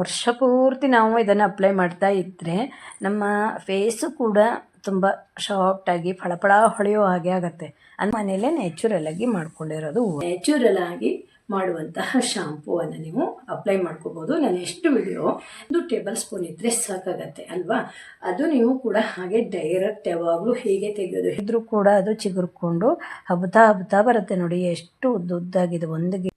ವರ್ಷ ಪೂರ್ತಿ ನಾವು ಇದನ್ನು ಅಪ್ಲೈ ಮಾಡ್ತಾ ಇದ್ದರೆ ನಮ್ಮ ಫೇಸು ಕೂಡ ತುಂಬ ಸಾಫ್ಟಾಗಿ ಫಳಫಳ ಹೊಳೆಯೋ ಹಾಗೆ ಆಗುತ್ತೆ. ಅದು ಮನೆಯಲ್ಲೇ ನ್ಯಾಚುರಲ್ ಆಗಿ ಮಾಡ್ಕೊಂಡಿರೋದು, ನ್ಯಾಚುರಲ್ ಆಗಿ ಮಾಡುವಂತಹ ಶಾಂಪೂವನ್ನು ನೀವು ಅಪ್ಲೈ ಮಾಡ್ಕೋಬೋದು. ನಾನು ಎಷ್ಟು ವಿಡಿಯೋ 1 ಟೇಬಲ್ ಸ್ಪೂನ್ ಇದ್ದರೆ ಸಾಕಾಗತ್ತೆ ಅಲ್ವಾ. ಅದು ನೀವು ಕೂಡ ಹಾಗೆ ಡೈರೆಕ್ಟ್ ಯಾವಾಗಲೂ ಹೇಗೆ ತೆಗೆಯೋದು ಇದ್ರೂ ಕೂಡ ಅದು ಚಿಗುರ್ಕೊಂಡು ಹಬ್ತಾ ಬರುತ್ತೆ ನೋಡಿ. ಎಷ್ಟು ಉದ್ದಾಗಿದೆ ಒಂದು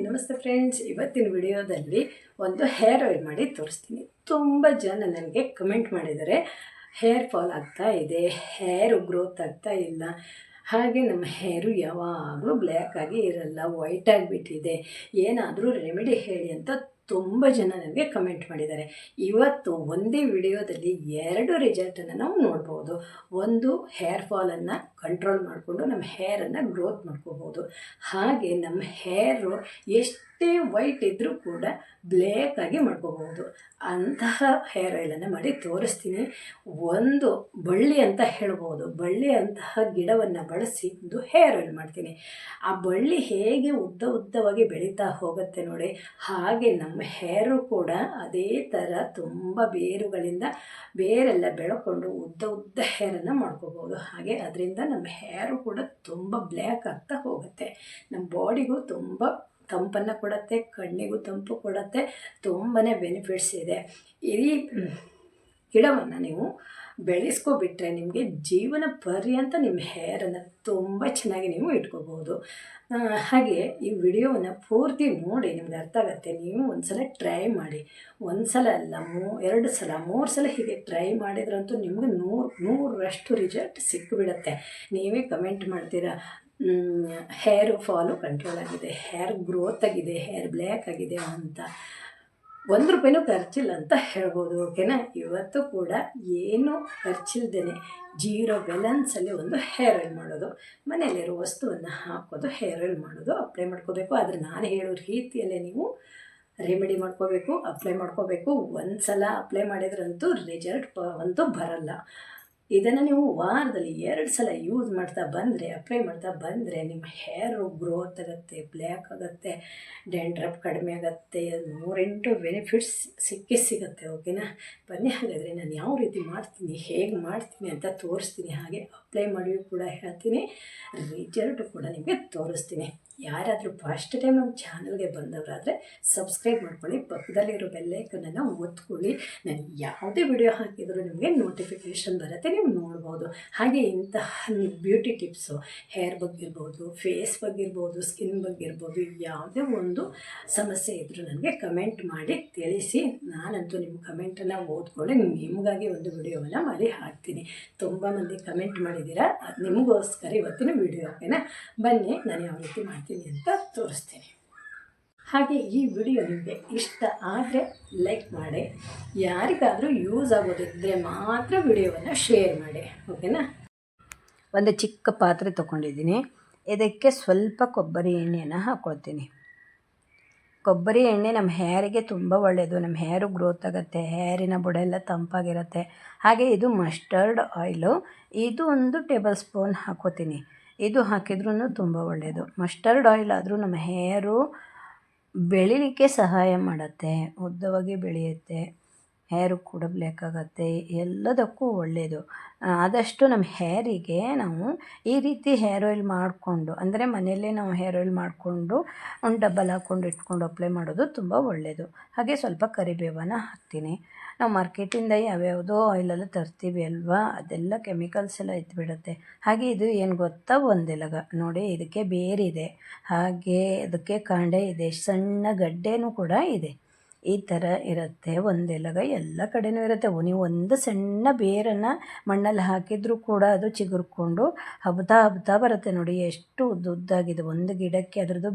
ನಮಸ್ತೆ ಫ್ರೆಂಡ್ಸ್, ಇವತ್ತಿನ ವಿಡಿಯೋದಲ್ಲಿ ಒಂದು ಹೇರ್ ಆಯಿಲ್ ಮಾಡಿ ತೋರಿಸ್ತೀನಿ. ತುಂಬ ಜನ ನನಗೆ ಕಮೆಂಟ್ ಮಾಡಿದ್ದಾರೆ, ಹೇರ್ ಫಾಲ್ ಆಗ್ತಾ ಇದೆ, ಹೇರು ಗ್ರೋತ್ ಆಗ್ತಾ ಇಲ್ಲ, ಹಾಗೆ ನಮ್ಮ ಹೇರು ಯಾವಾಗಲೂ ಬ್ಲ್ಯಾಕ್ ಆಗಿ ಇರಲ್ಲ, ವೈಟ್ ಆಗಿಬಿಟ್ಟಿದೆ, ಏನಾದರೂ ರೆಮಿಡಿ ಹೇಳಿ ಅಂತ ತುಂಬ ಜನ ನನಗೆ ಕಮೆಂಟ್ ಮಾಡಿದ್ದಾರೆ. ಇವತ್ತು ಒಂದೇ ವಿಡಿಯೋದಲ್ಲಿ 2 ರಿಸಲ್ಟನ್ನು ನಾವು ನೋಡ್ಬೋದು. ಒಂದು, ಹೇರ್ ಫಾಲನ್ನು ಕಂಟ್ರೋಲ್ ಮಾಡಿಕೊಂಡು ನಮ್ಮ ಹೇರನ್ನು ಗ್ರೋತ್ ಮಾಡ್ಕೋಬೋದು. ಹಾಗೆ ನಮ್ಮ ಹೇರು ಎಷ್ಟೇ ವೈಟ್ ಇದ್ದರೂ ಕೂಡ ಬ್ಲ್ಯಾಕ್ ಆಗಿ ಮಾಡ್ಕೋಬೋದು. ಅಂತಹ ಹೇರ್ ಆಯಿಲನ್ನು ಮಾಡಿ ತೋರಿಸ್ತೀನಿ. ಒಂದು ಬಳ್ಳಿ ಅಂತ ಹೇಳ್ಬೋದು, ಬಳ್ಳಿ ಅಂತಹ ಗಿಡವನ್ನು ಬಳಸಿ ಒಂದು ಹೇರ್ ಆಯಿಲ್ ಮಾಡ್ತೀನಿ. ಆ ಬಳ್ಳಿ ಹೇಗೆ ಉದ್ದವಾಗಿ ಬೆಳೀತಾ ಹೋಗುತ್ತೆ ನೋಡಿ, ಹಾಗೆ ನಮ್ಮ ಹೇರು ಕೂಡ ಅದೇ ಥರ ತುಂಬ ಬೇರೆಲ್ಲ ಬೆಳ್ಕೊಂಡು ಉದ್ದ ಹೇರನ್ನು ಮಾಡ್ಕೋಬೋದು. ಹಾಗೆ ಅದರಿಂದ ನಮ್ಮ ಹೇರು ಕೂಡ ತುಂಬ ಬ್ಲ್ಯಾಕ್ ಆಗ್ತಾ ಹೋಗುತ್ತೆ. ನಮ್ಮ ಬಾಡಿಗೂ ತುಂಬ ತಂಪನ್ನು ಕೊಡುತ್ತೆ, ಕಣ್ಣಿಗೂ ತಂಪು ಕೊಡುತ್ತೆ, ತುಂಬಾ ಬೆನಿಫಿಟ್ಸ್ ಇದೆ. ಈ ಗಿಡವನ್ನು ನೀವು ಬೆಳೆಸ್ಕೊಬಿಟ್ರೆ ನಿಮಗೆ ಜೀವನ ಪರ್ಯಂತ ನಿಮ್ಮ ಹೇರನ್ನು ತುಂಬ ಚೆನ್ನಾಗಿ ನೀವು ಇಟ್ಕೋಬೋದು. ಹಾಗೆ ಈ ವಿಡಿಯೋವನ್ನು ಪೂರ್ತಿ ನೋಡಿ ನಿಮ್ಗೆ ಅರ್ಥ ಆಗುತ್ತೆ. ನೀವು ಒಂದು ಸಲ ಟ್ರೈ ಮಾಡಿ, ಒಂದು ಸಲ ಅಲ್ಲ 2 ಸಲ 3 ಸಲ ಹೀಗೆ ಟ್ರೈ ಮಾಡಿದ್ರಂತೂ ನಿಮ್ಗೆ 100% ರಿಸಲ್ಟ್ ಸಿಕ್ಕಿಬಿಡುತ್ತೆ. ನೀವೇ ಕಮೆಂಟ್ ಮಾಡ್ತೀರಾ, ಹೇರ್ ಫಾಲು ಕಂಟ್ರೋಲ್ ಆಗಿದೆ, ಹೇರ್ ಗ್ರೋತ್ ಆಗಿದೆ, ಹೇರ್ ಬ್ಲ್ಯಾಕ್ ಆಗಿದೆ ಅಂತ. ₹1 ಖರ್ಚಿಲ್ಲ ಅಂತ ಹೇಳ್ಬೋದು. ಓಕೆನಾ. ಇವತ್ತು ಕೂಡ ಏನು ಖರ್ಚಿಲ್ದೇ 0 ಬ್ಯಾಲೆನ್ಸಲ್ಲಿ ಒಂದು ಹೇರ್ ಆಯಿಲ್ ಮಾಡೋದು, ಮನೆಯಲ್ಲಿರೋ ವಸ್ತುವನ್ನು ಹಾಕೋದು, ಹೇರ್ ಆಯಿಲ್ ಮಾಡೋದು, ಅಪ್ಲೈ ಮಾಡ್ಕೋಬೇಕು. ಆದರೆ ನಾನು ಹೇಳೋ ರೀತಿಯಲ್ಲೇ ನೀವು ರೆಮಿಡಿ ಮಾಡ್ಕೋಬೇಕು, ಅಪ್ಲೈ ಮಾಡ್ಕೋಬೇಕು. ಒಂದು ಸಲ ಅಪ್ಲೈ ಮಾಡಿದ್ರಂತೂ ರಿಸಲ್ಟ್ ಅಂತೂ ಬರಲ್ಲ. ಇದನ್ನು ನೀವು ವಾರದಲ್ಲಿ 2 ಸಲ ಯೂಸ್ ಮಾಡ್ತಾ ಬಂದರೆ, ಅಪ್ಲೈ ಮಾಡ್ತಾ ಬಂದರೆ ನಿಮ್ಮ ಹೇರು ಗ್ರೋತ್ ಆಗುತ್ತೆ, ಬ್ಲ್ಯಾಕ್ ಆಗುತ್ತೆ, ಡ್ಯಾಂಡ್ರಫ್ ಕಡಿಮೆ ಆಗುತ್ತೆ, 108 ಬೆನಿಫಿಟ್ಸ್ ಸಿಗುತ್ತೆ. ಓಕೆನಾ. ಬನ್ನಿ, ಹಾಗಾದರೆ ನಾನು ಯಾವ ರೀತಿ ಮಾಡ್ತೀನಿ, ಹೇಗೆ ಮಾಡ್ತೀನಿ ಅಂತ ತೋರಿಸ್ತೀನಿ. ಹಾಗೆ ಅಪ್ಲೈ ಮಾಡಿಯೂ ಕೂಡ ಹೇಳ್ತೀನಿ, ರಿಸಲ್ಟು ಕೂಡ ನಿಮಗೆ ತೋರಿಸ್ತೀನಿ. ಯಾರಾದರೂ ಫಸ್ಟ್ ಟೈಮ್ ನಮ್ಮ ಚಾನಲ್ಗೆ ಬಂದವರಾದರೆ ಸಬ್ಸ್ಕ್ರೈಬ್ ಮಾಡ್ಕೊಳ್ಳಿ, ಪಕ್ಕದಲ್ಲಿರೋ ಬೆಲ್ಲೈಕನನ್ನು ಒತ್ಕೊಳ್ಳಿ. ನಾನು ಯಾವುದೇ ವಿಡಿಯೋ ಹಾಕಿದರೂ ನಿಮಗೆ ನೋಟಿಫಿಕೇಷನ್ ಬರುತ್ತೆ, ನೀವು ನೋಡ್ಬೋದು. ಹಾಗೆ ಇಂತಹ ಬ್ಯೂಟಿ ಟಿಪ್ಸು, ಹೇರ್ ಬಗ್ಗೆ ಇರ್ಬೋದು, ಫೇಸ್ ಬಗ್ಗೆ ಇರ್ಬೋದು, ಸ್ಕಿನ್ ಬಗ್ಗೆ ಇರ್ಬೋದು, ಯಾವುದೇ ಒಂದು ಸಮಸ್ಯೆ ಇದ್ದರೂ ನನಗೆ ಕಮೆಂಟ್ ಮಾಡಿ ತಿಳಿಸಿ. ನಾನಂತೂ ನಿಮ್ಮ ಕಮೆಂಟನ್ನು ಓದ್ಕೊಳ್ಳಿ ನಿಮಗಾಗಿ ಒಂದು ವಿಡಿಯೋವನ್ನು ಮಾಡಿ ಹಾಕ್ತೀನಿ. ತುಂಬ ಮಂದಿ ಕಮೆಂಟ್ ಮಾಡಿದ್ದೀರಾ, ಅದು ನಿಮಗೋಸ್ಕರ ಇವತ್ತಿನ ವಿಡಿಯೋ. ಓಕೆನಾ. ಬನ್ನಿ, ನಾನು ಯಾವ ರೀತಿ ಮಾಡ್ತೀನಿ ಅಂತ ತೋರಿಸ್ತೀನಿ. ಹಾಗೆ ಈ ವಿಡಿಯೋ ನಿಮಗೆ ಇಷ್ಟ ಆದರೆ ಲೈಕ್ ಮಾಡಿ, ಯಾರಿಗಾದರೂ ಯೂಸ್ ಆಗೋದಿದ್ದರೆ ಮಾತ್ರ ವಿಡಿಯೋವನ್ನು ಶೇರ್ ಮಾಡಿ. ಓಕೆನಾ. ಒಂದು ಚಿಕ್ಕ ಪಾತ್ರೆ ತೊಗೊಂಡಿದ್ದೀನಿ, ಇದಕ್ಕೆ ಸ್ವಲ್ಪ ಕೊಬ್ಬರಿ ಎಣ್ಣೆಯನ್ನು ಹಾಕ್ಕೊಳ್ತೀನಿ. ಕೊಬ್ಬರಿ ಎಣ್ಣೆ ನಮ್ಮ ಹೇರಿಗೆ ತುಂಬ ಒಳ್ಳೆಯದು, ನಮ್ಮ ಹೇರು ಗ್ರೋತ್ ಆಗುತ್ತೆ, ಹೇರಿನ ಬುಡ ತಂಪಾಗಿರುತ್ತೆ. ಹಾಗೆ ಇದು ಮಸ್ಟರ್ಡ್ ಆಯಿಲು, ಇದು 1 ಟೇಬಲ್ ಸ್ಪೂನ್ ಹಾಕ್ಕೋತೀನಿ. ಇದು ಹಾಕಿದ್ರೂ ತುಂಬ ಒಳ್ಳೆಯದು. ಮಸ್ಟರ್ಡ್ ಆಯಿಲ್ ಆದರೂ ನಮ್ಮ ಹೇರು ಬೆಳೀಲಿಕ್ಕೆ ಸಹಾಯ ಮಾಡುತ್ತೆ, ಉದ್ದವಾಗಿ ಬೆಳೆಯುತ್ತೆ, ಹೇರು ಕೂಡ ಬ್ಲ್ಯಾಕ್ ಆಗುತ್ತೆ, ಎಲ್ಲದಕ್ಕೂ ಒಳ್ಳೆಯದು. ಆದಷ್ಟು ನಮ್ಮ ಹೇರಿಗೆ ನಾವು ಈ ರೀತಿ ಹೇರ್ ಆಯಿಲ್ ಮಾಡಿಕೊಂಡು, ಅಂದರೆ ಮನೆಯಲ್ಲೇ ನಾವು ಹೇರ್ ಆಯಿಲ್ ಮಾಡಿಕೊಂಡು ಒಂದು ಡಬ್ಬಲ್ ಹಾಕ್ಕೊಂಡು ಇಟ್ಕೊಂಡು ಅಪ್ಲೈ ಮಾಡೋದು ತುಂಬ ಒಳ್ಳೆಯದು. ಹಾಗೆ ಸ್ವಲ್ಪ ಕರಿಬೇವನ್ನು ಹಾಕ್ತೀನಿ. ನಾವು ಮಾರ್ಕೆಟಿಂದ ಯಾವ್ಯಾವುದೋ ಆಯಿಲೆಲ್ಲ ತರ್ತೀವಿ ಅಲ್ವಾ, ಅದೆಲ್ಲ ಕೆಮಿಕಲ್ಸ್ ಎಲ್ಲ ಇದ್ಬಿಡುತ್ತೆ. ಹಾಗೆ ಇದು ಏನು ಗೊತ್ತಾ, ಒಂದೆಲಗ ನೋಡಿ, ಇದಕ್ಕೆ ಬೇರಿದೆ, ಹಾಗೆ ಅದಕ್ಕೆ ಕಾಂಡ ಇದೆ, ಸಣ್ಣ ಗಡ್ಡೆನೂ ಕೂಡ ಇದೆ. ಈ ಥರ ಇರುತ್ತೆ ಒಂದೆಲಗ, ಎಲ್ಲ ಕಡೆಯೂ ಇರುತ್ತೆ. ನೀವು ಒಂದು ಸಣ್ಣ ಬೇರನ್ನು ಮಣ್ಣಲ್ಲಿ ಹಾಕಿದರೂ ಕೂಡ ಅದು ಚಿಗುರ್ಕೊಂಡು ಹಬ್ತಾ ಬರುತ್ತೆ ನೋಡಿ. ಎಷ್ಟು ಉದ್ದಾಗಿದೆ ಒಂದು ಗಿಡಕ್ಕೆ, ಅದರದ್ದು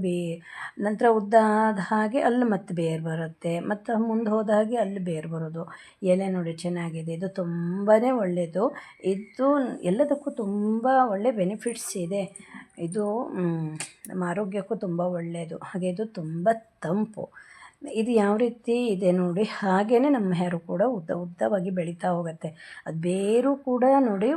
ನಂತರ ಉದ್ದ ಆದ ಹಾಗೆ ಅಲ್ಲಿ ಮತ್ತೆ ಬೇರು ಬರುತ್ತೆ, ಮತ್ತು ಮುಂದೆ ಹೋದ ಹಾಗೆ ಅಲ್ಲಿ ಬೇರು ಬರೋದು. ಎಲೆ ನೋಡಿ ಚೆನ್ನಾಗಿದೆ, ಇದು ತುಂಬಾ ಒಳ್ಳೆಯದು. ಇದು ಎಲ್ಲದಕ್ಕೂ ತುಂಬ ಒಳ್ಳೆ ಬೆನಿಫಿಟ್ಸ್ ಇದೆ. ಇದು ನಮ್ಮ ಆರೋಗ್ಯಕ್ಕೂ ತುಂಬ ಒಳ್ಳೆಯದು. ಹಾಗೆ ಇದು ತುಂಬ ತಂಪು. ಇದು ಯಾವ ರೀತಿ ಇದೆ ನೋಡಿ, ಹಾಗೇ ನಮ್ಮ ಹೇರು ಕೂಡ ಉದ್ದವಾಗಿ ಬೆಳೀತಾ ಹೋಗುತ್ತೆ. ಅದು ಬೇರು ಕೂಡ ನೋಡಿ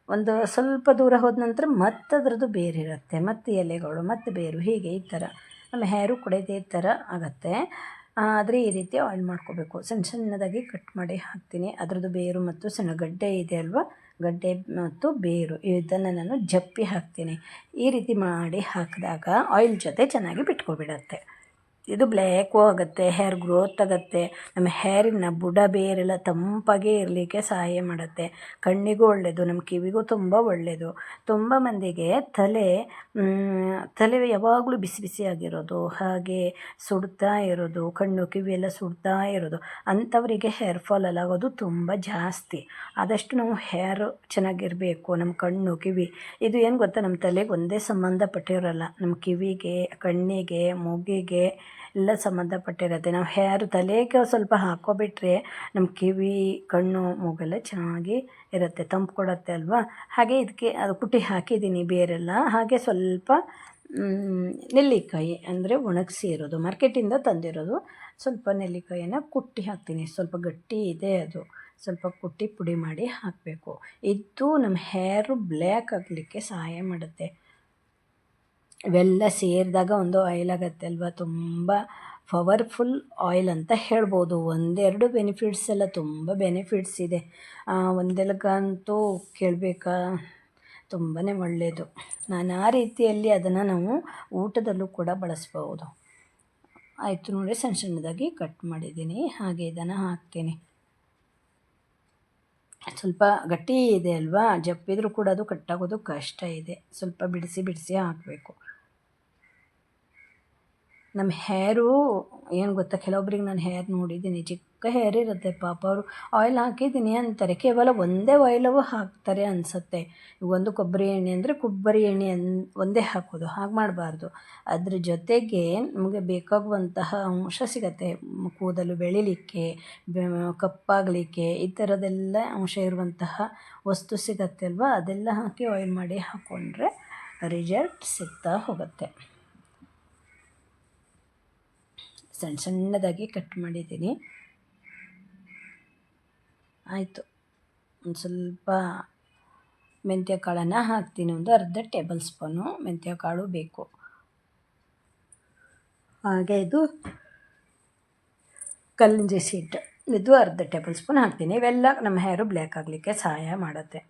ಒಂದು ಸ್ವಲ್ಪ ದೂರ ಹೋದ ನಂತರ ಮತ್ತೆ ಅದರದ್ದು ಬೇರಿರುತ್ತೆ, ಮತ್ತು ಎಲೆಗಳು ಮತ್ತು ಬೇರು, ಹೀಗೆ ಈ ಥರ ನಮ್ಮ ಹೇರು ಕೂಡ ಇದೇ ಥರ ಆಗುತ್ತೆ. ಆದರೆ ಈ ರೀತಿ ಆಯಿಲ್ ಮಾಡ್ಕೋಬೇಕು. ಸಣ್ಣದಾಗಿ ಕಟ್ ಮಾಡಿ ಹಾಕ್ತೀನಿ. ಅದರದ್ದು ಬೇರು ಮತ್ತು ಸಣ್ಣ ಗಡ್ಡೆ ಇದೆ ಅಲ್ವಾ, ಗಡ್ಡೆ ಮತ್ತು ಬೇರು ಇದನ್ನು ನಾನು ಜಪ್ಪಿ ಹಾಕ್ತೀನಿ. ಈ ರೀತಿ ಮಾಡಿ ಹಾಕಿದಾಗ ಆಯಿಲ್ ಜೊತೆ ಚೆನ್ನಾಗಿ ಬಿಟ್ಕೊಬಿಡತ್ತೆ. ಇದು ಬ್ಲ್ಯಾಕು ಆಗುತ್ತೆ, ಹೇರ್ ಗ್ರೋತ್ ಆಗುತ್ತೆ, ನಮ್ಮ ಹೇರಿನ ಬುಡ ಬೇರೆಲ್ಲ ತಂಪಾಗಿ ಇರಲಿಕ್ಕೆ ಸಹಾಯ ಮಾಡುತ್ತೆ. ಕಣ್ಣಿಗೂ ಒಳ್ಳೆಯದು, ನಮ್ಮ ಕಿವಿಗೂ ತುಂಬ ಒಳ್ಳೆಯದು. ತುಂಬ ಮಂದಿಗೆ ತಲೆ ಯಾವಾಗಲೂ ಬಿಸಿ ಬಿಸಿಯಾಗಿರೋದು, ಹಾಗೆ ಸುಡ್ತಾ ಇರೋದು, ಕಣ್ಣು ಕಿವಿ ಎಲ್ಲ ಸುಡ್ತಾ ಇರೋದು, ಅಂಥವರಿಗೆ ಹೇರ್ ಫಾಲ್ ಆಗೋದು ತುಂಬ ಜಾಸ್ತಿ. ಆದಷ್ಟು ನಾವು ಹೇರ್ ಚೆನ್ನಾಗಿರಬೇಕು. ನಮ್ಮ ಕಣ್ಣು ಕಿವಿ ಇದು ಏನು ಗೊತ್ತಾ, ನಮ್ಮ ತಲೆಗೆ ಒಂದೇ ಸಂಬಂಧಪಟ್ಟಿರೋಲ್ಲ, ನಮ್ಮ ಕಿವಿಗೆ, ಕಣ್ಣಿಗೆ, ಮೂಗಿಗೆ ಎಲ್ಲ ಸಂಬಂಧಪಟ್ಟಿರುತ್ತೆ. ನಾವು ಹೇರ್ ತಲೆಗೆ ಸ್ವಲ್ಪ ಹಾಕ್ಕೊಬಿಟ್ರೆ ನಮ್ಮ ಕಿವಿ, ಕಣ್ಣು, ಮೂಗೆಲ್ಲ ಚೆನ್ನಾಗಿ ಇರುತ್ತೆ, ತಂಪು ಕೊಡುತ್ತೆ ಅಲ್ವಾ. ಹಾಗೆ ಇದಕ್ಕೆ ಅದು ಕುಟ್ಟಿ ಹಾಕಿದ್ದೀನಿ ಬೇರೆಲ್ಲ. ಹಾಗೆ ಸ್ವಲ್ಪ ನೆಲ್ಲಿಕಾಯಿ ಅಂದರೆ ಒಣಗಿಸಿ ಇರೋದು, ಮಾರ್ಕೆಟಿಂದ ತಂದಿರೋದು, ಸ್ವಲ್ಪ ನೆಲ್ಲಿಕಾಯಿನ ಕುಟ್ಟಿ ಹಾಕ್ತೀನಿ. ಸ್ವಲ್ಪ ಗಟ್ಟಿ ಇದೆ ಅದು, ಸ್ವಲ್ಪ ಕುಟ್ಟಿ ಪುಡಿ ಮಾಡಿ ಹಾಕಬೇಕು. ಇದು ನಮ್ಮ ಹೇರು ಬ್ಲ್ಯಾಕ್ ಆಗಲಿಕ್ಕೆ ಸಹಾಯ ಮಾಡುತ್ತೆ. ಇವೆಲ್ಲ ಸೇರಿದಾಗ ಒಂದು ಆಯಿಲ್ ಆಗುತ್ತೆ ಅಲ್ವಾ, ತುಂಬ ಪವರ್ಫುಲ್ ಆಯಿಲ್ ಅಂತ ಹೇಳ್ಬೋದು. ಒಂದೆರಡು ಬೆನಿಫಿಟ್ಸ್ ಎಲ್ಲ ತುಂಬ ಬೆನಿಫಿಟ್ಸ್ ಇದೆ. ಒಂದೆಲಗಂತೂ ಕೇಳಬೇಕಾ, ತುಂಬಾ ಒಳ್ಳೆಯದು. ನಾನಾ ರೀತಿಯಲ್ಲಿ ಅದನ್ನು ನಾವು ಊಟದಲ್ಲೂ ಕೂಡ ಬಳಸ್ಬೋದು. ಆಯಿತು ನೋಡಿ, ಸಣ್ಣದಾಗಿ ಕಟ್ ಮಾಡಿದ್ದೀನಿ. ಹಾಗೆ ಇದನ್ನು ಹಾಕ್ತೀನಿ. ಸ್ವಲ್ಪ ಗಟ್ಟಿ ಇದೆ ಅಲ್ವಾ, ಜಪ್ಪಿದ್ರೂ ಕೂಡ ಅದು ಕಟ್ಟಾಗೋದು ಕಷ್ಟ ಇದೆ. ಸ್ವಲ್ಪ ಬಿಡಿಸಿ ಹಾಕಬೇಕು. ನಮ್ಮ ಹೇರು ಏನು ಗೊತ್ತಾ, ಕೆಲವೊಬ್ರಿಗೆ ನಾನು ಹೇರ್ ನೋಡಿದ್ದೀನಿ, ಚಿಕ್ಕ ಹೇರ್ ಇರುತ್ತೆ ಪಾಪ, ಅವರು ಆಯಿಲ್ ಹಾಕಿದ್ದೀನಿ ಅಂತಾರೆ, ಕೇವಲ ಒಂದೇ ಆಯಿಲವು ಹಾಕ್ತಾರೆ ಅನಿಸುತ್ತೆ. ಒಂದು ಕೊಬ್ಬರಿ ಎಣ್ಣೆ ಅಂದರೆ ಕೊಬ್ಬರಿ ಎಣ್ಣೆ ಒಂದೇ ಹಾಕೋದು, ಹಾಗೆ ಮಾಡಬಾರ್ದು. ಅದ್ರ ಜೊತೆಗೆ ನಮಗೆ ಬೇಕಾಗುವಂತಹ ಅಂಶ ಸಿಗತ್ತೆ, ಕೂದಲು ಬೆಳಿಲಿಕ್ಕೆ, ಕಪ್ಪಾಗಲಿಕ್ಕೆ, ಈ ಥರದ್ದೆಲ್ಲ ಅಂಶ ಇರುವಂತಹ ವಸ್ತು ಸಿಗತ್ತೆ ಅಲ್ವಾ, ಅದೆಲ್ಲ ಹಾಕಿ ಆಯಿಲ್ ಮಾಡಿ ಹಾಕ್ಕೊಂಡ್ರೆ ರಿಸಲ್ಟ್ ಸಿಗ್ತಾ ಹೋಗುತ್ತೆ. ಸಣ್ಣದಾಗಿ ಕಟ್ ಮಾಡಿದ್ದೀನಿ. ಆಯಿತು, ಒಂದು ಸ್ವಲ್ಪ ಮೆಂತ್ಯ ಕಾಳನ್ನು ಹಾಕ್ತೀನಿ, ಒಂದು ಅರ್ಧ ಟೇಬಲ್ ಸ್ಪೂನು ಮೆಂತ್ಯ ಕಾಳು ಬೇಕು. ಹಾಗೆ ಇದು ಕಲ್ಲಂಜಿ ಸೀಡ್, ಇದು ಅರ್ಧ ಟೇಬಲ್ ಸ್ಪೂನ್ ಹಾಕ್ತೀನಿ. ಇವೆಲ್ಲ ನಮ್ಮ ಹೇರು ಬ್ಲ್ಯಾಕ್ ಆಗಲಿಕ್ಕೆ ಸಹಾಯ ಮಾಡುತ್ತೆ.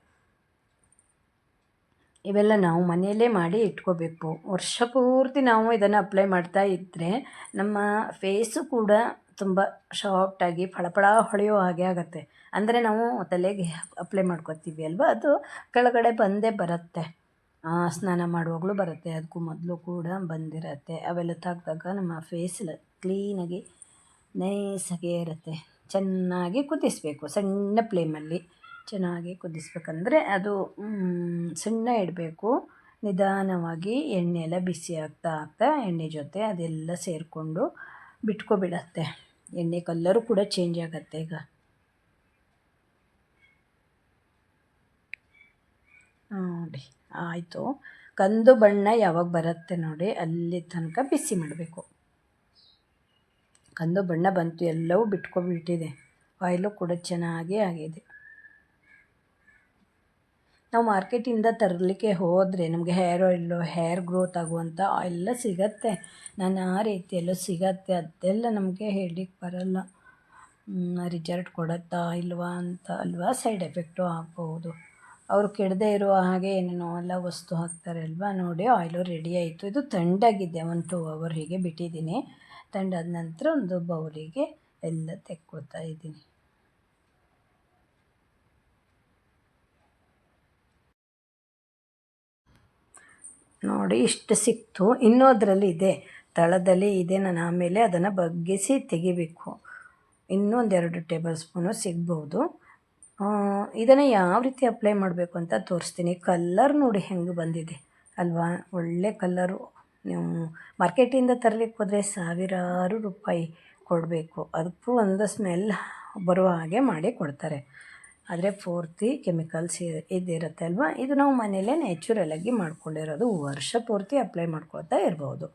ಇವೆಲ್ಲ ನಾವು ಮನೆಯಲ್ಲೇ ಮಾಡಿ ಇಟ್ಕೋಬೇಕು. ವರ್ಷ ಪೂರ್ತಿ ನಾವು ಇದನ್ನು ಅಪ್ಲೈ ಮಾಡ್ತಾ ಇದ್ದರೆ ನಮ್ಮ ಫೇಸು ಕೂಡ ತುಂಬ ಸಾಫ್ಟಾಗಿ ಫಳಫಳ ಹೊಳೆಯೋ ಹಾಗೆ ಆಗುತ್ತೆ. ಅಂದರೆ ನಾವು ತಲೆಗೆ ಅಪ್ಲೈ ಮಾಡ್ಕೊತೀವಿ ಅಲ್ವಾ, ಅದು ಕೆಳಗಡೆ ಬಂದೇ ಬರುತ್ತೆ. ಸ್ನಾನ ಮಾಡುವಾಗಲೂ ಬರುತ್ತೆ, ಅದಕ್ಕೂ ಮೊದಲು ಕೂಡ ಬಂದಿರುತ್ತೆ. ಅವೆಲ್ಲ ತೆಗ್ದಾಗ ನಮ್ಮ ಫೇಸೆಲ್ಲ ಕ್ಲೀನಾಗಿ ನೈಸಾಗಿ ಇರುತ್ತೆ. ಚೆನ್ನಾಗಿ ಕುದಿಸಬೇಕು, ಸಣ್ಣ ಫ್ಲೇಮಲ್ಲಿ ಚೆನ್ನಾಗಿ ಕುದಿಸ್ಬೇಕಂದ್ರೆ ಅದು ಸಣ್ಣ ಇಡಬೇಕು. ನಿಧಾನವಾಗಿ ಎಣ್ಣೆ ಎಲ್ಲ ಬಿಸಿ ಆಗ್ತಾ ಎಣ್ಣೆ ಜೊತೆ ಅದೆಲ್ಲ ಸೇರಿಕೊಂಡು ಬಿಟ್ಕೊಬಿಡತ್ತೆ. ಎಣ್ಣೆ ಕಲ್ಲರು ಕೂಡ ಚೇಂಜ್ ಆಗುತ್ತೆ. ಈಗ ನೋಡಿ ಆಯಿತು. ಕಂದು ಬಣ್ಣ ಯಾವಾಗ ಬರುತ್ತೆ ನೋಡಿ, ಅಲ್ಲಿ ತನಕ ಬಿಸಿ ಮಾಡಬೇಕು. ಕಂದು ಬಣ್ಣ ಬಂತು, ಎಲ್ಲವೂ ಬಿಟ್ಕೊಬಿಟ್ಟಿದೆ, ಆಯಿಲು ಕೂಡ ಚೆನ್ನಾಗೇ ಆಗಿದೆ. ನಾವು ಮಾರ್ಕೆಟಿಂದ ತರಲಿಕ್ಕೆ ಹೋದರೆ ನಮಗೆ ಹೇರ್ ಆಯಿಲು, ಹೇರ್ ಗ್ರೋತ್ ಆಗುವಂಥ ಆಯಿಲ್ ಸಿಗತ್ತೆ, ನಾನಾ ರೀತಿಯಲ್ಲೂ ಸಿಗತ್ತೆ. ಅದೆಲ್ಲ ನಮಗೆ ಹೇಳಲಿಕ್ಕೆ ಬರಲ್ಲ, ರಿಸಲ್ಟ್ ಕೊಡುತ್ತಾ ಇಲ್ವಾ ಅಂತ ಅಲ್ವಾ, ಸೈಡ್ ಎಫೆಕ್ಟು ಆಗ್ಬೋದು. ಅವರು ಕೆಡದೇ ಇರುವ ಹಾಗೆ ಏನೇನೋ ಎಲ್ಲ ವಸ್ತು ಹಾಕ್ತಾರೆ ಅಲ್ವಾ. ನೋಡಿ ಆಯಿಲು ರೆಡಿ ಆಯಿತು. ಇದು ತಣ್ಣಗಿದೆ, 1-2 ಅವರ್ ಹೀಗೆ ಬಿಟ್ಟಿದ್ದೀನಿ. ತಣ್ಣಾದ ನಂತರ ಒಂದು ಬೌಲಿಗೆ ಎಲ್ಲ ತೆಕ್ಕೊಳ್ತಾ ಇದ್ದೀನಿ. ನೋಡಿ ಇಷ್ಟು ಸಿಕ್ತು, ಇನ್ನೂ ಅದರಲ್ಲಿ ಇದೆ, ತಳದಲ್ಲಿ ಇದೆ. ನಾನು ಆಮೇಲೆ ಅದನ್ನು ಬಗ್ಗಿಸಿ ತೆಗಿಬೇಕು. ಇನ್ನೂ 1-2 ಟೇಬಲ್ ಸ್ಪೂನು ಸಿಗ್ಬೋದು. ಇದನ್ನು ಯಾವ ರೀತಿ ಅಪ್ಲೈ ಮಾಡಬೇಕು ಅಂತ ತೋರಿಸ್ತೀನಿ. ಕಲ್ಲರ್ ನೋಡಿ ಹೆಂಗೆ ಬಂದಿದೆ ಅಲ್ವಾ, ಒಳ್ಳೆ ಕಲ್ಲರು. ನೀವು ಮಾರ್ಕೆಟಿಂದ ತರಲಿಕ್ಕೆ ಹೋದರೆ ಸಾವಿರಾರು ರೂಪಾಯಿ ಕೊಡಬೇಕು, ಅದಕ್ಕೂ ಒಂದು ಸ್ಮೆಲ್ ಬರುವ ಹಾಗೆ ಮಾಡಿ ಕೊಡ್ತಾರೆ. ಆದರೆ ಪೂರ್ತಿ ಕೆಮಿಕಲ್ಸ್ ಇದಿರುತ್ತೆ ಅಲ್ವಾ. ಇದು ನಾವು ಮನೆಯಲ್ಲೇ ನ್ಯಾಚುರಲಾಗಿ ಮಾಡ್ಕೊಂಡಿರೋದು, ವರ್ಷ ಪೂರ್ತಿ ಅಪ್ಲೈ ಮಾಡ್ಕೊಳ್ತಾ ಇರ್ಬೋದು.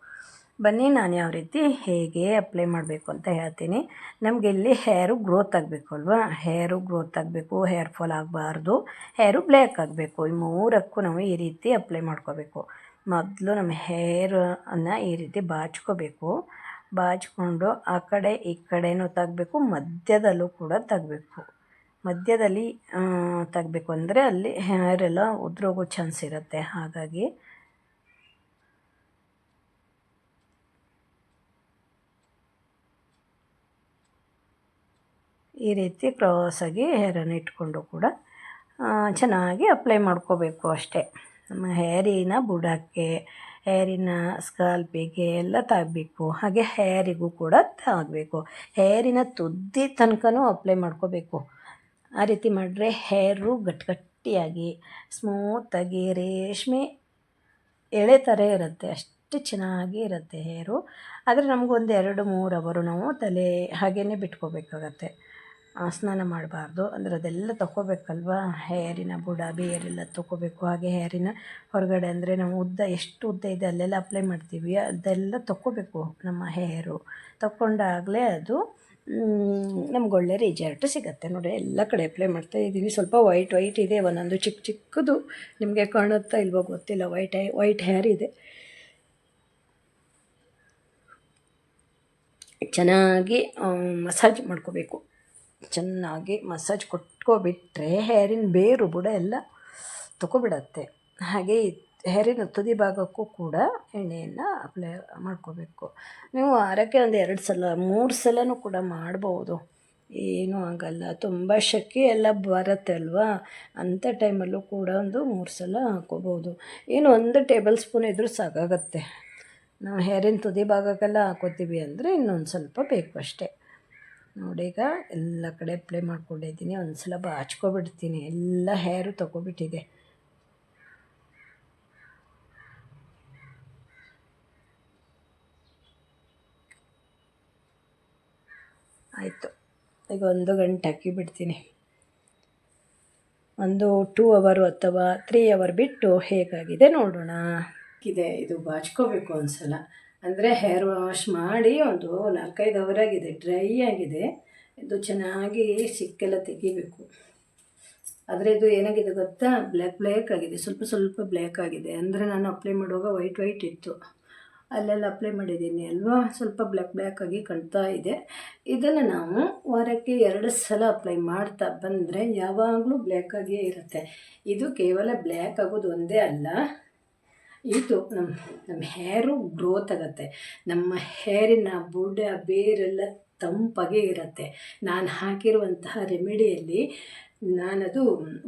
ಬನ್ನಿ ನಾನು ಯಾವ ರೀತಿ ಹೇಗೆ ಅಪ್ಲೈ ಮಾಡಬೇಕು ಅಂತ ಹೇಳ್ತೀನಿ. ನಮಗೆ ಇಲ್ಲಿ ಹೇರು ಗ್ರೋತ್ ಆಗಬೇಕು ಅಲ್ವಾ, ಹೇರು ಗ್ರೋತ್ ಆಗಬೇಕು, ಹೇರ್ ಫಾಲ್ ಆಗಬಾರ್ದು, ಹೇರು ಬ್ಲ್ಯಾಕ್ ಆಗಬೇಕು. ಈ ಮೂರಕ್ಕೂ ನಾವು ಈ ರೀತಿ ಅಪ್ಲೈ ಮಾಡ್ಕೋಬೇಕು. ಮೊದಲು ನಮ್ಮ ಹೇರನ್ನು ಈ ರೀತಿ ಬಾಚ್ಕೋಬೇಕು. ಬಾಚಿಕೊಂಡು ಆ ಕಡೆ ಈ ಕಡೆನೂ ತೆಗಬೇಕು, ಮಧ್ಯದಲ್ಲೂ ಕೂಡ ತೆಗಬೇಕು. ಮಧ್ಯದಲ್ಲಿ ತೆಗಬೇಕು ಅಂದರೆ ಅಲ್ಲಿ ಹೇರೆಲ್ಲ ಉದುರೋಗೋ ಚಾನ್ಸ್ ಇರುತ್ತೆ. ಹಾಗಾಗಿ ಈ ರೀತಿ ಕ್ರಾಸಾಗಿ ಹೇರನ್ನು ಇಟ್ಕೊಂಡು ಕೂಡ ಚೆನ್ನಾಗಿ ಅಪ್ಲೈ ಮಾಡ್ಕೋಬೇಕು ಅಷ್ಟೇ. ನಮ್ಮ ಹೇರಿನ ಬುಡಕ್ಕೆ, ಹೇರಿನ ಸ್ಕಾಲ್ಪಿಗೆ ಎಲ್ಲ ತಾಗಬೇಕು. ಹಾಗೆ ಹೇರಿಗೂ ಕೂಡ ತಾಗಬೇಕು. ಹೇರಿನ ತುದಿ ತನಕನೂ ಅಪ್ಲೈ ಮಾಡ್ಕೋಬೇಕು. ಆ ರೀತಿ ಮಾಡಿದ್ರೆ ಹೇರು ಗಟ್ಟಿಯಾಗಿ ಸ್ಮೂತಾಗಿ ರೇಷ್ಮೆ ಎಳೆ ಥರ ಇರುತ್ತೆ. ಅಷ್ಟು ಚೆನ್ನಾಗಿ ಇರುತ್ತೆ ಹೇರು. ಆದರೆ ನಮಗೊಂದು 2-3 ಅವರು ನಾವು ತಲೆ ಹಾಗೇ ಬಿಟ್ಕೋಬೇಕಾಗತ್ತೆ. ಸ್ನಾನ ಮಾಡಬಾರ್ದು. ಅಂದರೆ ಅದೆಲ್ಲ ತೊಗೋಬೇಕಲ್ವ, ಹೇರಿನ ಬುಡ ಬೇರೆಲ್ಲ ತೊಗೋಬೇಕು. ಹಾಗೆ ಹೇರಿನ ಹೊರಗಡೆ ಅಂದರೆ ನಾವು ಉದ್ದ ಎಷ್ಟು ಉದ್ದ ಇದೆ ಅಲ್ಲೆಲ್ಲ ಅಪ್ಲೈ ಮಾಡ್ತೀವಿ, ಅದೆಲ್ಲ ತೊಗೋಬೇಕು. ನಮ್ಮ ಹೇರು ತಗೊಂಡಾಗಲೇ ಅದು ನಮ್ಗೆ ಒಳ್ಳೆ ರಿಸಲ್ಟ್ ಸಿಗುತ್ತೆ. ನೋಡಿ ಎಲ್ಲ ಕಡೆ ಅಪ್ಲೈ ಮಾಡ್ತಾ ಇದ್ದೀವಿ. ಸ್ವಲ್ಪ ವೈಟ್ ಇದೆ, ಒಂದೊಂದು ಚಿಕ್ಕದು ನಿಮಗೆ ಕಾಣುತ್ತಾ ಇಲ್ವೋ ಗೊತ್ತಿಲ್ಲ, ವೈಟ್ ಹೇರ್ ಇದೆ. ಚೆನ್ನಾಗಿ ಮಸಾಜ್ ಮಾಡ್ಕೋಬೇಕು. ಚೆನ್ನಾಗಿ ಮಸಾಜ್ ಕೊಟ್ಕೊಬಿಟ್ರೆ ಹೇರಿನ ಬೇರು ಬುಡ ಎಲ್ಲ ತೊಗೊಬಿಡತ್ತೆ. ಹಾಗೆ ಹೇರಿನ ತುದಿ ಭಾಗಕ್ಕೂ ಕೂಡ ಎಣ್ಣೆಯನ್ನು ಅಪ್ಲೈ ಮಾಡ್ಕೋಬೇಕು. ನೀವು ವಾರಕ್ಕೆ ಒಂದು 2 ಸಲ 3 ಸಲನೂ ಕೂಡ ಮಾಡ್ಬೋದು, ಏನೂ ಆಗಲ್ಲ. ತುಂಬ ಸೆಕೆ ಎಲ್ಲ ಬರುತ್ತೆ ಅಲ್ವಾ, ಅಂಥ ಟೈಮಲ್ಲೂ ಕೂಡ ಒಂದು 3 ಸಲ ಹಾಕ್ಕೋಬೋದು. ಏನು 1 ಟೇಬಲ್ ಸ್ಪೂನ್ ಇದ್ದರೂ ಸಾಕಾಗತ್ತೆ. ನಾವು ಹೇರಿನ ತುದಿ ಭಾಗಕ್ಕೆಲ್ಲ ಹಾಕೋತೀವಿ ಅಂದರೆ ಇನ್ನೊಂದು ಸ್ವಲ್ಪ ಬೇಕು ಅಷ್ಟೇ. ನೋಡಿ, ಈಗ ಎಲ್ಲ ಕಡೆ ಅಪ್ಲೈ ಮಾಡ್ಕೊಂಡಿದ್ದೀನಿ. ಒಂದು ಸಲ ಬಾಚ್ಕೊಬಿಡ್ತೀನಿ. ಎಲ್ಲ ಹೇರು ತೊಗೊಬಿಟ್ಟಿದೆ. ಆಯಿತು, ಈಗ 1 ಗಂಟೆ ಹಾಕಿಬಿಡ್ತೀನಿ. ಒಂದು 2 ಅವರು ಅಥವಾ 3 ಅವರ್ ಬಿಟ್ಟು ಹೇಗಾಗಿದೆ ನೋಡೋಣ. ಇದು ಬಾಚ್ಕೋಬೇಕು ಒಂದು ಸಲ. ಅಂದರೆ ಹೇರ್ ವಾಶ್ ಮಾಡಿ ಒಂದು 4-5 ಅವರ್ ಆಗಿದೆ, ಡ್ರೈ ಆಗಿದೆ. ಇದು ಚೆನ್ನಾಗಿ ಸಿಕ್ಕೆಲ್ಲ ತೆಗಿಬೇಕು. ಆದರೆ ಇದು ಏನಾಗಿದೆ ಗೊತ್ತಾ, ಬ್ಲ್ಯಾಕ್ ಆಗಿದೆ, ಸ್ವಲ್ಪ ಬ್ಲ್ಯಾಕ್ ಆಗಿದೆ. ಅಂದರೆ ನಾನು ಅಪ್ಲೈ ಮಾಡುವಾಗ ವೈಟ್ ಇತ್ತು, ಅಲ್ಲೆಲ್ಲ ಅಪ್ಲೈ ಮಾಡಿದ್ದೀನಿ ಅಲ್ವಾ, ಸ್ವಲ್ಪ ಬ್ಲ್ಯಾಕ್ ಆಗಿ ಕಾಣ್ತಾ ಇದೆ. ಇದನ್ನು ನಾವು ವಾರಕ್ಕೆ 2 ಸಲ ಅಪ್ಲೈ ಮಾಡ್ತಾ ಬಂದರೆ ಯಾವಾಗಲೂ ಬ್ಲ್ಯಾಕಾಗಿಯೇ ಇರುತ್ತೆ. ಇದು ಕೇವಲ ಬ್ಲ್ಯಾಕ್ ಆಗೋದು ಒಂದೇ ಅಲ್ಲ, ಇದು ನಮ್ಮ ಹೇರು ಗ್ರೋತ್ ಆಗುತ್ತೆ. ನಮ್ಮ ಹೇರಿನ ಬುಡ ಬೇರೆಲ್ಲ ತಂಪಾಗೇ ಇರುತ್ತೆ. ನಾನು ಹಾಕಿರುವಂತಹ ರೆಮಿಡಿಯಲ್ಲಿ ನಾನದು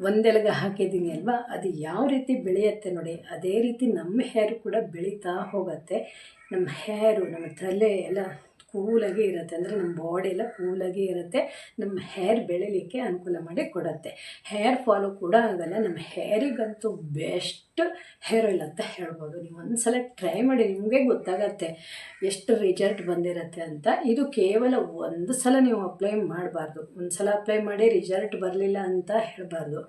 ಒಂದೆಲಗ ಹಾಕಿದ್ದೀನಿ ಅಲ್ವಾ, ಅದು ಯಾವ ರೀತಿ ಬೆಳೆಯುತ್ತೆ ನೋಡಿ, ಅದೇ ರೀತಿ ನಮ್ಮ ಹೇರು ಕೂಡ ಬೆಳೀತಾ ಹೋಗುತ್ತೆ. ನಮ್ಮ ಹೇರು, ನಮ್ಮ ತಲೆ ಎಲ್ಲ ಕೂಲಾಗಿ ಇರುತ್ತೆ. ಅಂದರೆ ನಮ್ಮ ಬಾಡಿ ಎಲ್ಲ ಕೂಲಾಗಿ ಇರುತ್ತೆ. ನಮ್ಮ ಹೇರ್ ಬೆಳೀಲಿಕ್ಕೆ ಅನುಕೂಲ ಮಾಡಿ ಕೊಡುತ್ತೆ. ಹೇರ್ ಫಾಲು ಕೂಡ ಆಗೋಲ್ಲ. ನಮ್ಮ ಹೇರಿಗಂತೂ ಬೆಸ್ಟ್ ಹೇರ್ ಆಯಿಲ್ ಅಂತ ಹೇಳ್ಬೋದು. ನೀವು ಒಂದು ಸಲ ಟ್ರೈ ಮಾಡಿ, ನಿಮಗೆ ಗೊತ್ತಾಗತ್ತೆ ಎಷ್ಟು ರಿಸಲ್ಟ್ ಬಂದಿರುತ್ತೆ ಅಂತ. ಇದು ಕೇವಲ 1 ಸಲ ನೀವು ಅಪ್ಲೈ ಮಾಡಬಾರ್ದು. 1 ಸಲ ಅಪ್ಲೈ ಮಾಡಿ ರಿಸಲ್ಟ್ ಬರಲಿಲ್ಲ ಅಂತ ಹೇಳಬಾರ್ದು.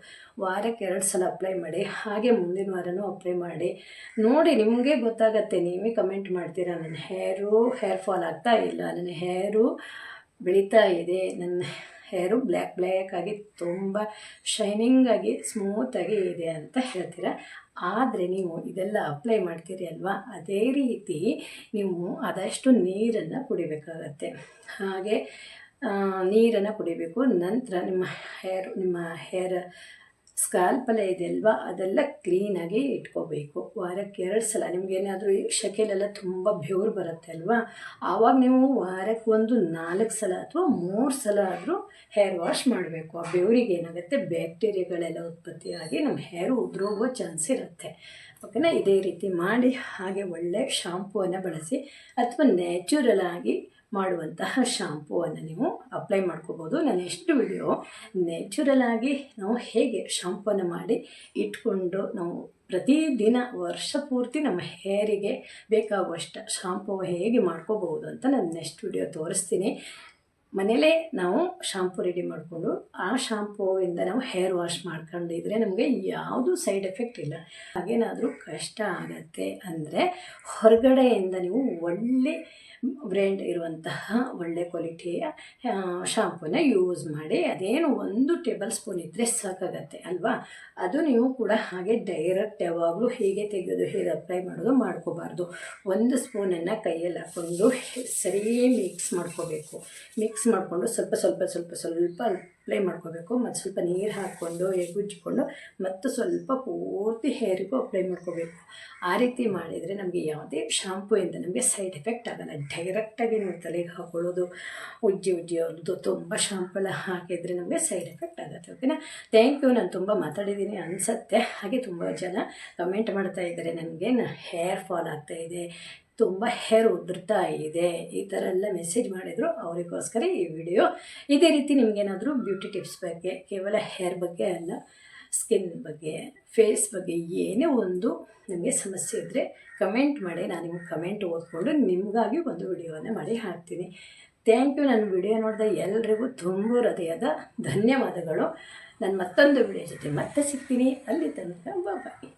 ವಾರಕ್ಕೆ 2 ಸಲ ಅಪ್ಲೈ ಮಾಡಿ. ಹಾಗೆ ಮುಂದಿನ ವಾರನೂ ಅಪ್ಲೈ ಮಾಡಿ ನೋಡಿ, ನಿಮಗೆ ಗೊತ್ತಾಗತ್ತೆ. ನೀವೇ ಕಮೆಂಟ್ ಮಾಡ್ತೀರಾ, ನನ್ನ ಹೇರ್ ಫಾಲ್ ಆಗ್ತಾ ಇಲ್ಲ, ನನ್ನ ಹೇರು ಬೆಳೀತಾ ಇದೆ, ನನ್ನ ಹೇರು ಬ್ಲ್ಯಾಕ್ ಆಗಿ ತುಂಬ ಶೈನಿಂಗಾಗಿ ಸ್ಮೂತಾಗಿ ಇದೆ ಅಂತ ಹೇಳ್ತೀರ. ಆದರೆ ನೀವು ಇದೆಲ್ಲ ಅಪ್ಲೈ ಮಾಡ್ತೀರಿ ಅಲ್ವಾ, ಅದೇ ರೀತಿ ನೀವು ಆದಷ್ಟು ನೀರನ್ನು ಕುಡಿಬೇಕಾಗತ್ತೆ. ಹಾಗೆ ನೀರನ್ನು ಕುಡಿಬೇಕು. ನಂತರ ನಿಮ್ಮ ಹೇರ್ ಸ್ಕಾಲ್ಪಲ್ಲೇ ಇದೆ ಅಲ್ವಾ, ಅದೆಲ್ಲ ಕ್ಲೀನಾಗಿ ಇಟ್ಕೋಬೇಕು. ವಾರಕ್ಕೆ 2 ಸಲ. ನಿಮಗೇನಾದರೂ ಶೆಕೆಲೆಲ್ಲ ತುಂಬ ಬೆವರು ಬರುತ್ತೆ ಅಲ್ವಾ, ಆವಾಗ ನೀವು ವಾರಕ್ಕೆ ಒಂದು 4 ಸಲ ಅಥವಾ 3 ಸಲ ಆದರೂ ಹೇರ್ ವಾಶ್ ಮಾಡಬೇಕು. ಆ ಬೆವರಿಗೆ ಏನಾಗುತ್ತೆ, ಬ್ಯಾಕ್ಟೀರಿಯಾಗಳೆಲ್ಲ ಉತ್ಪತ್ತಿಯಾಗಿ ನಮ್ಮ ಹೇರು ಉದುರೋಗೋ ಚಾನ್ಸ್ ಇರುತ್ತೆ. ಓಕೆನಾ, ಇದೇ ರೀತಿ ಮಾಡಿ. ಹಾಗೆ ಒಳ್ಳೆ ಶಾಂಪೂವನ್ನು ಬಳಸಿ ಅಥವಾ ನ್ಯಾಚುರಲ್ ಆಗಿ ಮಾಡುವಂತಹ ಶಾಂಪೂವನ್ನು ನೀವು ಅಪ್ಲೈ ಮಾಡ್ಕೋಬೋದು. ನಾನು ಎಷ್ಟು ವಿಡಿಯೋ ನ್ಯಾಚುರಲ್ ಆಗಿ ನಾವು ಹೇಗೆ ಶಾಂಪೂವನ್ನು ಮಾಡಿ ಇಟ್ಕೊಂಡು ನಾವು ಪ್ರತಿದಿನ ವರ್ಷ ಪೂರ್ತಿ ನಮ್ಮ ಹೇರಿಗೆ ಬೇಕಾಗುವಷ್ಟು ಶಾಂಪೂ ಹೇಗೆ ಮಾಡ್ಕೋಬೋದು ಅಂತ ನಾನು ನೆಕ್ಸ್ಟ್ ವಿಡಿಯೋ ತೋರಿಸ್ತೀನಿ. ಮನೇಲೇ ನಾವು ಶಾಂಪು ರೆಡಿ ಮಾಡಿಕೊಂಡು ಆ ಶಾಂಪೂವಿಂದ ನಾವು ಹೇರ್ ವಾಶ್ ಮಾಡ್ಕೊಂಡಿದ್ರೆ ನಮಗೆ ಯಾವುದೂ ಸೈಡ್ ಎಫೆಕ್ಟ್ ಇಲ್ಲ. ಹಾಗೇನಾದರೂ ಕಷ್ಟ ಆಗತ್ತೆ ಅಂದರೆ ಹೊರಗಡೆಯಿಂದ ನೀವು ಒಳ್ಳೆ ಬ್ರ್ಯಾಂಡ್ ಇರುವಂತಹ ಒಳ್ಳೆ ಕ್ವಾಲಿಟಿಯ ಶಾಂಪೂನ ಯೂಸ್ ಮಾಡಿ. ಅದೇನು 1 ಟೇಬಲ್ ಸ್ಪೂನ್ ಇದ್ದರೆ ಸಾಕಾಗತ್ತೆ ಅಲ್ವಾ. ಅದು ನೀವು ಕೂಡ ಹಾಗೆ ಡೈರೆಕ್ಟ್ ಯಾವಾಗಲೂ ಹೇಗೆ ತೆಗೆಯೋದು ಹೇಗೆ ಅಪ್ಲೈ ಮಾಡೋದು ಮಾಡ್ಕೋಬಾರ್ದು. 1 ಸ್ಪೂನನ್ನು ಕೈಯಲ್ಲಿ ಹಾಕ್ಕೊಂಡು ಸರಿ ಮಿಕ್ಸ್ ಮಾಡ್ಕೋಬೇಕು. ಮಿಕ್ಸ್ ಮಾಡಿಕೊಂಡು ಸ್ವಲ್ಪ ಅಪ್ಲೈ ಮಾಡ್ಕೋಬೇಕು. ಮತ್ತು ಸ್ವಲ್ಪ ನೀರು ಹಾಕ್ಕೊಂಡು ಉಜ್ಜಿಕೊಂಡು ಮತ್ತು ಸ್ವಲ್ಪ ಪೂರ್ತಿ ಹೇರಿಗೂ ಅಪ್ಲೈ ಮಾಡ್ಕೋಬೇಕು. ಆ ರೀತಿ ಮಾಡಿದರೆ ನಮಗೆ ಯಾವುದೇ ಶಾಂಪೂಯಿಂದ ನಮಗೆ ಸೈಡ್ ಎಫೆಕ್ಟ್ ಆಗೋಲ್ಲ. ಡೈರೆಕ್ಟಾಗಿ ನೀವು ತಲೆಗೆ ಹಾಕ್ಕೊಳ್ಳೋದು ಉಜ್ಜಿ ಅವ್ರದ್ದು ತುಂಬ ಶಾಂಪು ಎಲ್ಲ ಹಾಕಿದರೆ ನಮಗೆ ಸೈಡ್ ಎಫೆಕ್ಟ್ ಆಗುತ್ತೆ. ಓಕೆನಾ. Thank you. ನಾನು ತುಂಬ ಮಾತಾಡಿದ್ದೀನಿ ಅನಿಸುತ್ತೆ. ಹಾಗೆ ತುಂಬ ಜನ ಕಮೆಂಟ್ ಮಾಡ್ತಾ ಇದ್ದಾರೆ ನನಗೆ ಹೇರ್ ಫಾಲ್ ಆಗ್ತಾಯಿದೆ, ತುಂಬ ಹೇರ್ ಉದುರ್ತಾ ಇದೆ, ಈ ಥರ ಎಲ್ಲ ಮೆಸೇಜ್ ಮಾಡಿದರು. ಅವರಿಗೋಸ್ಕರ ಈ ವಿಡಿಯೋ. ಇದೇ ರೀತಿ ನಿಮಗೇನಾದರೂ ಬ್ಯೂಟಿ ಟಿಪ್ಸ್ ಬಗ್ಗೆ, ಕೇವಲ ಹೇರ್ ಬಗ್ಗೆ ಅಲ್ಲ, ಸ್ಕಿನ್ ಬಗ್ಗೆ, ಫೇಸ್ ಬಗ್ಗೆ ಏನೇ ಒಂದು ನಿಮಗೆ ಸಮಸ್ಯೆ ಇದ್ದರೆ ಕಮೆಂಟ್ ಮಾಡಿ. ನಾನು ನಿಮಗೆ ಕಮೆಂಟ್ ಓದ್ಕೊಂಡು ನಿಮಗಾಗಿ ಒಂದು ವಿಡಿಯೋನ ಮಾಡಿ ಹಾಕ್ತೀನಿ. Thank you. ನನ್ನ ವಿಡಿಯೋ ನೋಡಿದ ಎಲ್ರಿಗೂ ತುಂಬ ಹೃದಯದ ಧನ್ಯವಾದಗಳು. ನಾನು ಮತ್ತೊಂದು ವಿಡಿಯೋ ಜೊತೆ ಮತ್ತೆ ಸಿಗ್ತೀನಿ. ಅಲ್ಲಿ ತನಕ ಬಾಯ್.